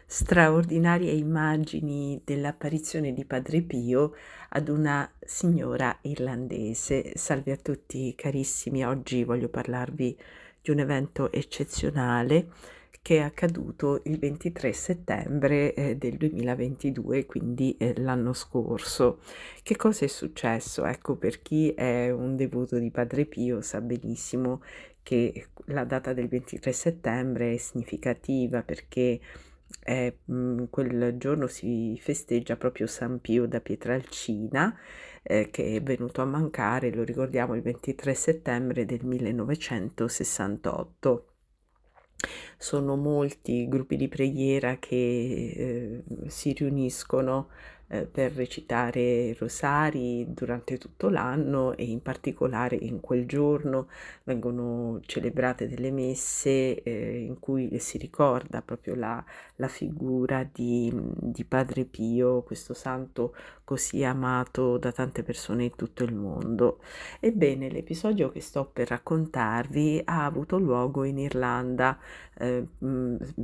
straordinarie immagini dell'apparizione di Padre Pio ad una signora irlandese. Salve a tutti carissimi, oggi voglio parlarvi di un evento eccezionale che è accaduto il 23 settembre del 2022, quindi l'anno scorso. Che cosa è successo? Ecco, per chi è un devoto di Padre Pio sa benissimo che la data del 23 settembre è significativa perché quel giorno si festeggia proprio San Pio da Pietrelcina, che è venuto a mancare, lo ricordiamo, il 23 settembre del 1968. Sono molti i gruppi di preghiera che si riuniscono per recitare rosari durante tutto l'anno e in particolare in quel giorno vengono celebrate delle messe in cui si ricorda proprio la figura di Padre Pio, questo santo così amato da tante persone in tutto il mondo. Ebbene, l'episodio che sto per raccontarvi ha avuto luogo in Irlanda,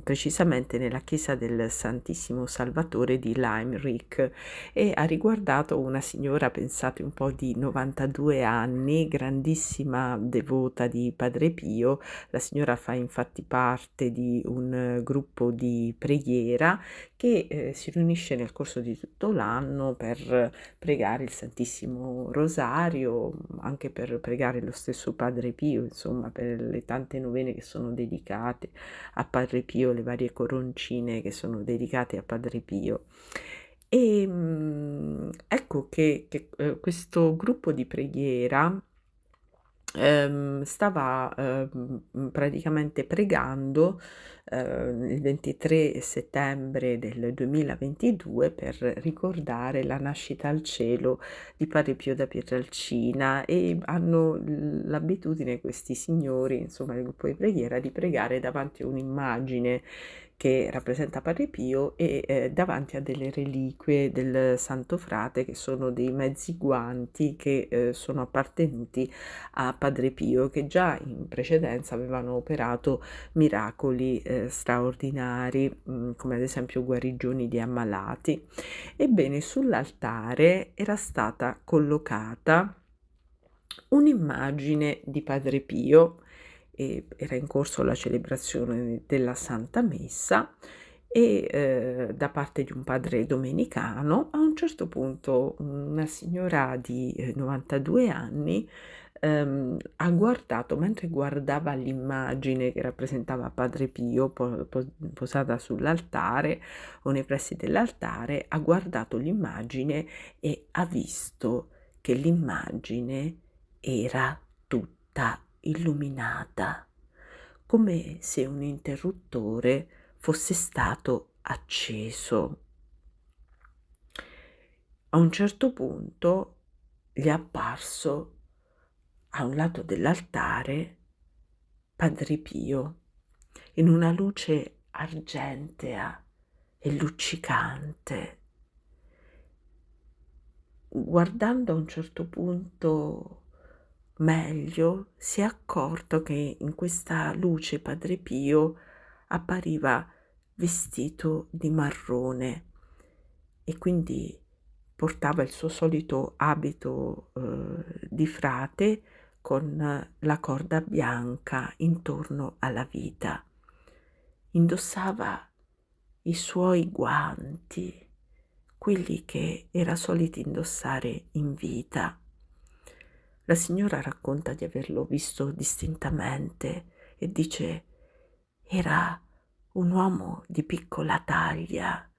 precisamente nella chiesa del Santissimo Salvatore di Limerick, e ha riguardato una signora, pensate un po', di 92 anni, grandissima devota di Padre Pio. La signora fa infatti parte di un gruppo di preghiera che si riunisce nel corso di tutto l'anno per pregare il Santissimo Rosario, anche per pregare lo stesso Padre Pio, insomma, per le tante novene che sono dedicate a Padre Pio, le varie coroncine che sono dedicate a Padre Pio. E ecco che questo gruppo di preghiera stava praticamente pregando il 23 settembre del 2022 per ricordare la nascita al cielo di Padre Pio da Pietrelcina, e hanno l'abitudine questi signori, insomma il gruppo di preghiera, di pregare davanti a un'immagine che rappresenta Padre Pio e davanti a delle reliquie del Santo Frate, che sono dei mezzi guanti che sono appartenuti a Padre Pio, che già in precedenza avevano operato miracoli straordinari, come ad esempio guarigioni di ammalati. Ebbene, sull'altare era stata collocata un'immagine di Padre Pio, e era in corso la celebrazione della Santa Messa, e da parte di un padre domenicano. A un certo punto una signora di 92 anni ha guardato, mentre guardava l'immagine che rappresentava Padre Pio posata sull'altare o nei pressi dell'altare, ha guardato l'immagine e ha visto che l'immagine era tutta illuminata, come se un interruttore fosse stato acceso. A un certo punto gli è apparso a un lato dell'altare Padre Pio in una luce argentea e luccicante. Guardando a un certo punto meglio, si è accorto che in questa luce Padre Pio appariva vestito di marrone, e quindi portava il suo solito abito di frate con la corda bianca intorno alla vita. Indossava i suoi guanti, quelli che era solito indossare in vita. La signora racconta di averlo visto distintamente e dice: era un uomo di piccola taglia,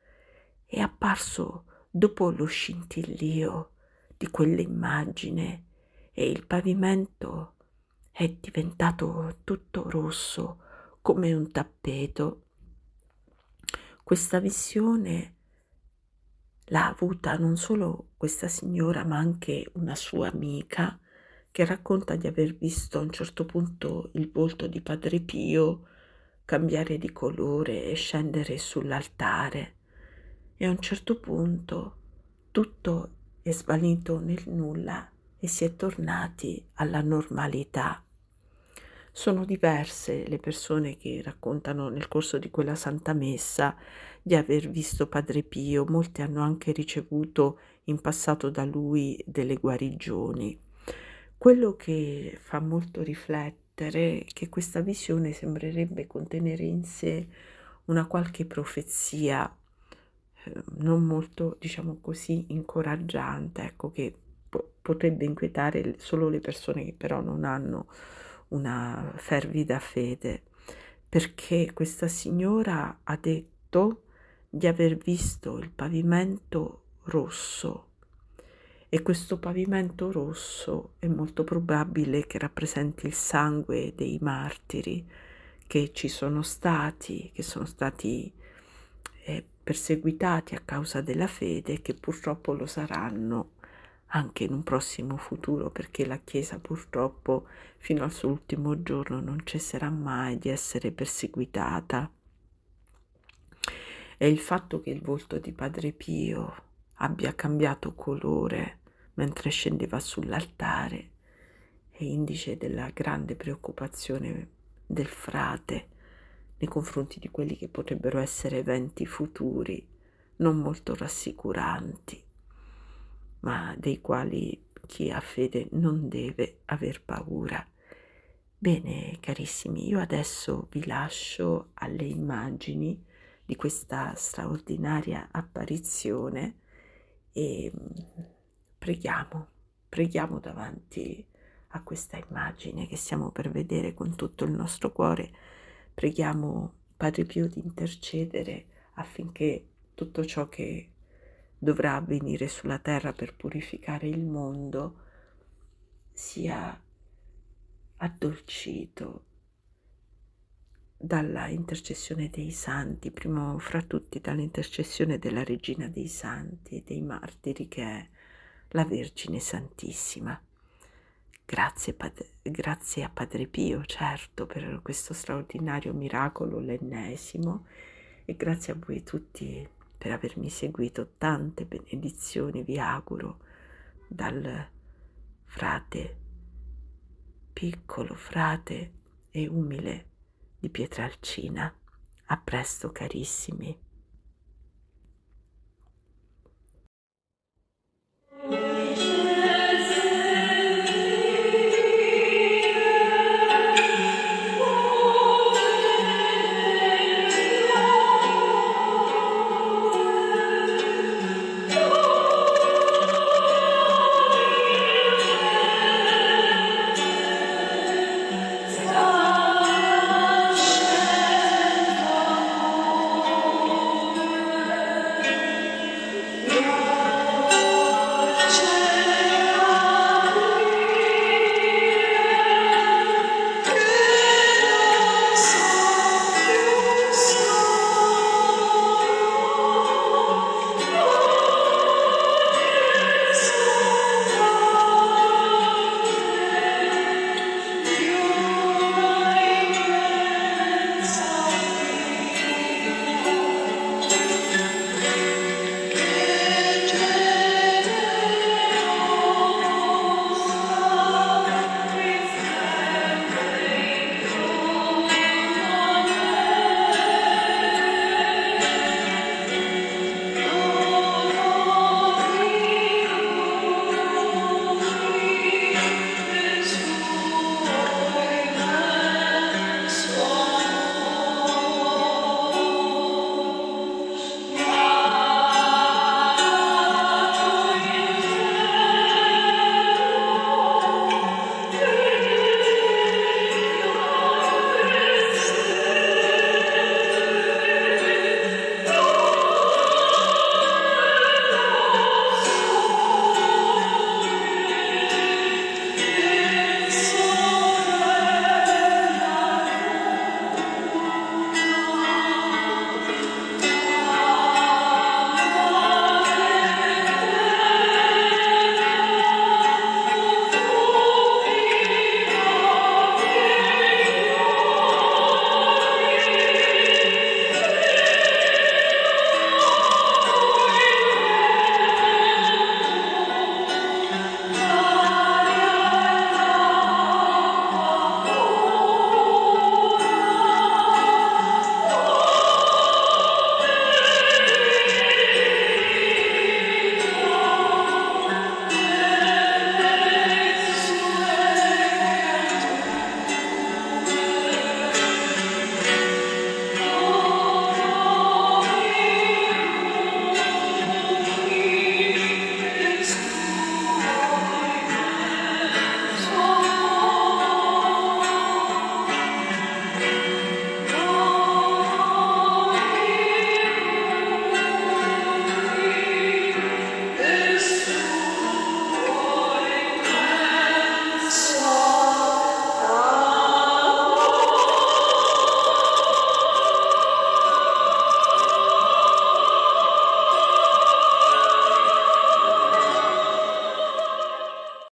è apparso dopo lo scintillio di quell'immagine e il pavimento è diventato tutto rosso come un tappeto. Questa visione l'ha avuta non solo questa signora, ma anche una sua amica, che racconta di aver visto a un certo punto il volto di Padre Pio cambiare di colore e scendere sull'altare, e a un certo punto tutto è svanito nel nulla e si è tornati alla normalità. Sono diverse le persone che raccontano nel corso di quella Santa Messa di aver visto Padre Pio, molti hanno anche ricevuto in passato da lui delle guarigioni. Quello che fa molto riflettere è che questa visione sembrerebbe contenere in sé una qualche profezia, non molto, diciamo così, incoraggiante, ecco, che potrebbe inquietare solo le persone che però non hanno una fervida fede, perché questa signora ha detto di aver visto il pavimento rosso e questo pavimento rosso è molto probabile che rappresenti il sangue dei martiri che ci sono stati, che sono stati perseguitati a causa della fede e che purtroppo lo saranno anche in un prossimo futuro, perché la Chiesa purtroppo fino al suo ultimo giorno non cesserà mai di essere perseguitata. E il fatto che il volto di Padre Pio abbia cambiato colore mentre scendeva sull'altare è indice della grande preoccupazione del frate nei confronti di quelli che potrebbero essere eventi futuri non molto rassicuranti, ma dei quali chi ha fede non deve aver paura. Bene, carissimi, io adesso vi lascio alle immagini di questa straordinaria apparizione e preghiamo davanti a questa immagine che stiamo per vedere con tutto il nostro cuore. Preghiamo Padre Pio di intercedere affinché tutto ciò che dovrà avvenire sulla terra per purificare il mondo sia addolcito dalla intercessione dei santi, primo fra tutti dall'intercessione della Regina dei Santi e dei Martiri, che è la Vergine Santissima. Grazie a Padre Pio, certo, per questo straordinario miracolo, l'ennesimo, e grazie a voi tutti per avermi seguito. Tante benedizioni vi auguro dal frate, piccolo frate e umile di Pietralcina. A presto, carissimi.